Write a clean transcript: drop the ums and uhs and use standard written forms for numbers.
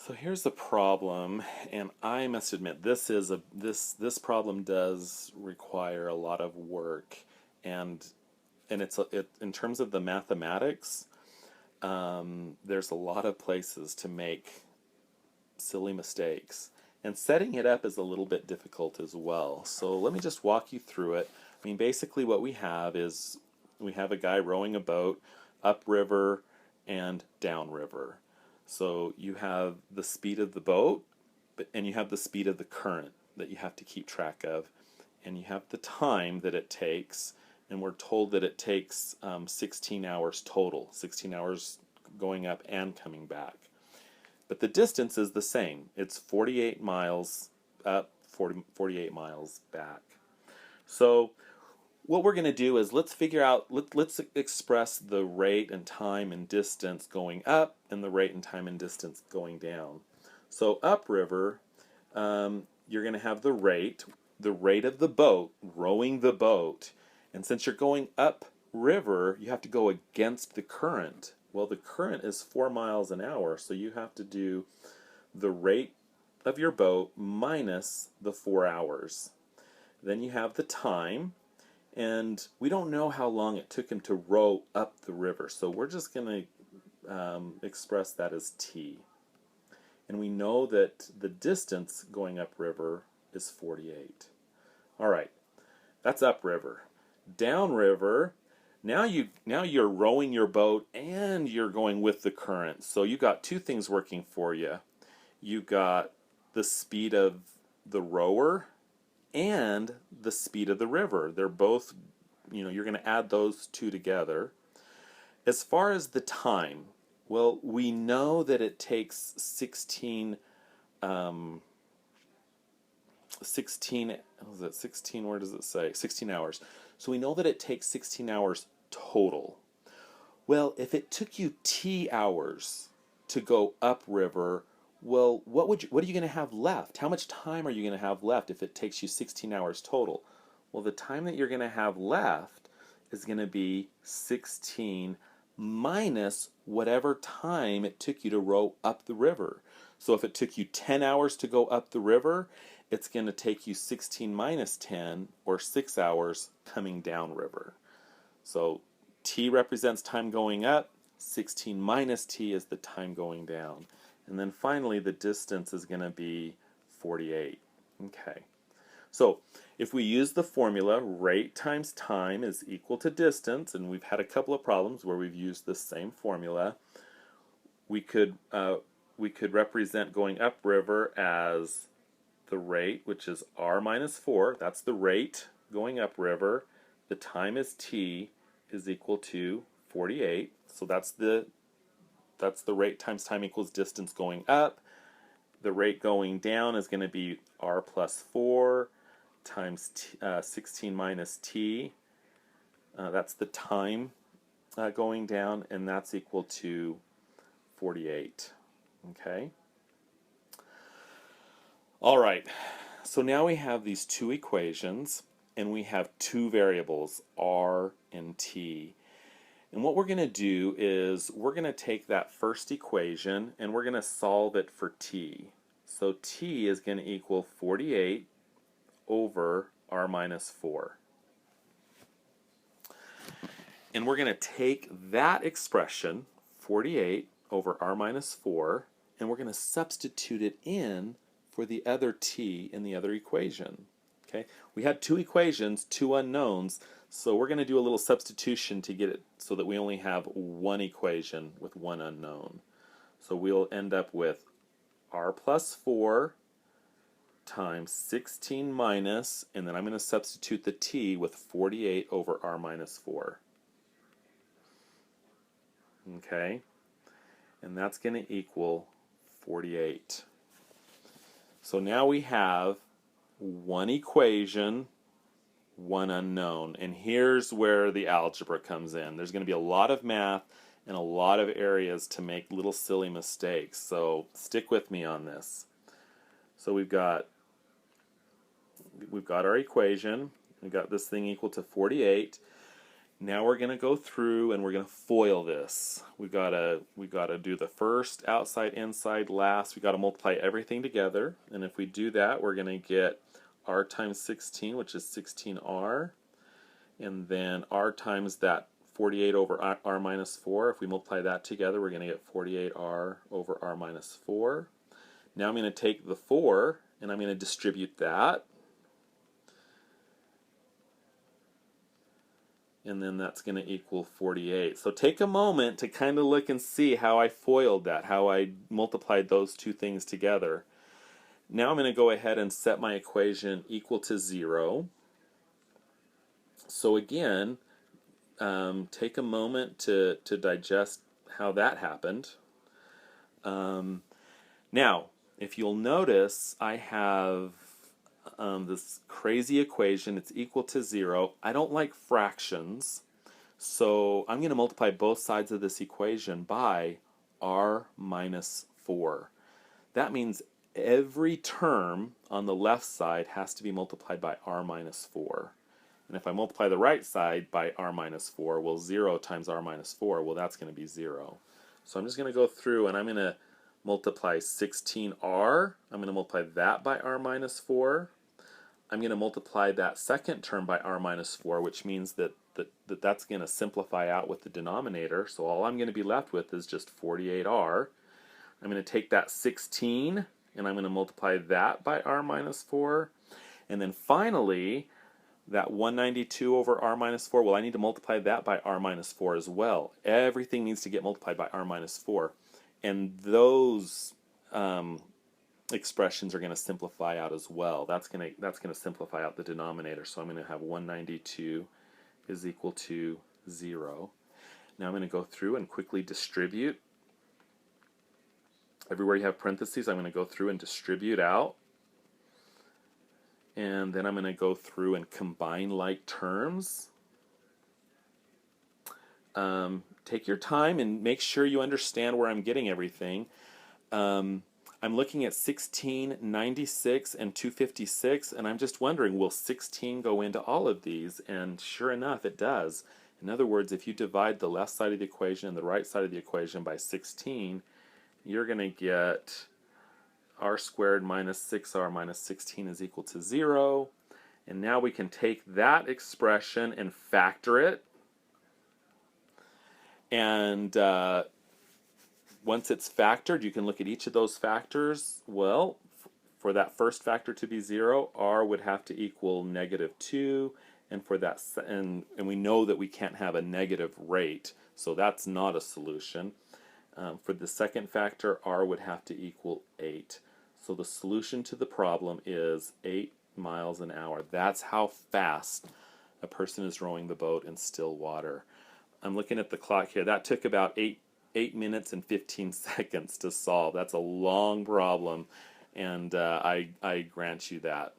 So here's the problem, and I must admit this problem does require a lot of work, and in terms of the mathematics, there's a lot of places to make silly mistakes, and setting it up is a little bit difficult as well. So let me just walk you through it. I mean, basically what we have is we have a guy rowing a boat upriver and downriver. So you have the speed of the boat, and you have the speed of the current that you have to keep track of, and you have the time that it takes, and we're told that it takes 16 hours total, 16 hours going up and coming back. But the distance is the same. It's 48 miles up, 48 miles back. So what we're going to do is let's express the rate and time and distance going up and the rate and time and distance going down. So upriver, you're going to have the rate of the boat, rowing the boat. And since you're going upriver, you have to go against the current. Well, the current is 4 miles an hour, so you have to do the rate of your boat minus the 4 hours. Then you have the time. And we don't know how long it took him to row up the river, so we're just going to express that as t. And we know that the distance going upriver is 48. All right, that's upriver. Downriver, now you're rowing your boat and you're going with the current. So you got two things working for you. You got the speed of the rower and the speed of the river. They're both, you're going to add those two together. As far as the time, well, we know that it takes 16, where does it say? 16 hours. So we know that it takes 16 hours total. Well, if it took you t hours to go upriver, well, what are you going to have left? How much time are you going to have left if it takes you 16 hours total? Well, the time that you're going to have left is going to be 16 minus whatever time it took you to row up the river. So if it took you 10 hours to go up the river, it's going to take you 16 minus 10, or 6 hours coming down river. So t represents time going up, 16 minus t is the time going down. And then finally, the distance is going to be 48. Okay. So if we use the formula, rate times time is equal to distance, and we've had a couple of problems where we've used this same formula, we could represent going upriver as the rate, which is r minus 4. That's the rate going upriver. The time is t is equal to 48. So that's the rate times time equals distance going up. The rate going down is going to be r plus 4 times 16 minus t. That's the time going down, and that's equal to 48. Okay? All right. So now we have these two equations, and we have two variables, r and t. And what we're going to do is we're going to take that first equation and we're going to solve it for t. So t is going to equal 48 over r minus 4. And we're going to take that expression, 48 over r minus 4, and we're going to substitute it in for the other t in the other equation. Okay? We had two equations, two unknowns, so we're going to do a little substitution to get it so that we only have one equation with one unknown. So we'll end up with r plus 4 times 16 minus, and then I'm going to substitute the t with 48 over r minus 4. Okay? And that's going to equal 48. So now we have one equation, one unknown. And here's where the algebra comes in. There's going to be a lot of math and a lot of areas to make little silly mistakes. So stick with me on this. So we've got our equation. We've got this thing equal to 48. Now we're going to go through and we're going to FOIL this. We gotta do the first, outside, inside, last. We gotta multiply everything together. And if we do that, we're going to get r times 16, which is 16r. And then r times that 48 over r minus 4. If we multiply that together, we're going to get 48r over r minus 4. Now I'm going to take the 4 and I'm going to distribute that. And then that's going to equal 48. So take a moment to kind of look and see how I FOILed that, how I multiplied those two things together. Now I'm going to go ahead and set my equation equal to 0. So again, take a moment to digest how that happened. Now, if you'll notice, I have this crazy equation. It's equal to 0. I don't like fractions, so I'm going to multiply both sides of this equation by r minus 4. That means every term on the left side has to be multiplied by r minus 4. And if I multiply the right side by r minus 4, well, 0 times r minus 4, well, that's going to be 0. So I'm just going to go through and I'm going to multiply 16r. I'm going to multiply that by r minus 4. I'm going to multiply that second term by r minus 4, which means that's going to simplify out with the denominator. So all I'm going to be left with is just 48r. I'm going to take that 16 and I'm going to multiply that by r minus 4. And then finally, that 192 over r minus 4, well, I need to multiply that by r minus 4 as well. Everything needs to get multiplied by r minus 4. And those expressions are going to simplify out as well. That's going to simplify out the denominator. So I'm going to have 192 is equal to 0. Now I'm going to go through and quickly distribute. Everywhere you have parentheses, I'm going to go through and distribute out. And then I'm going to go through and combine like terms. Take your time and make sure you understand where I'm getting everything. I'm looking at 16, 96, and 256, and I'm just wondering, will 16 go into all of these? And sure enough, it does. In other words, if you divide the left side of the equation and the right side of the equation by 16, you're going to get r squared minus 6r minus 16 is equal to 0. And now we can take that expression and factor it. And once it's factored, you can look at each of those factors. Well, for that first factor to be 0, r would have to equal -2. And for that, and we know that we can't have a negative rate, so that's not a solution. For the second factor, r would have to equal 8. So the solution to the problem is 8 miles an hour. That's how fast a person is rowing the boat in still water. I'm looking at the clock here. That took about 8 minutes and 15 seconds to solve. That's a long problem, and I grant you that.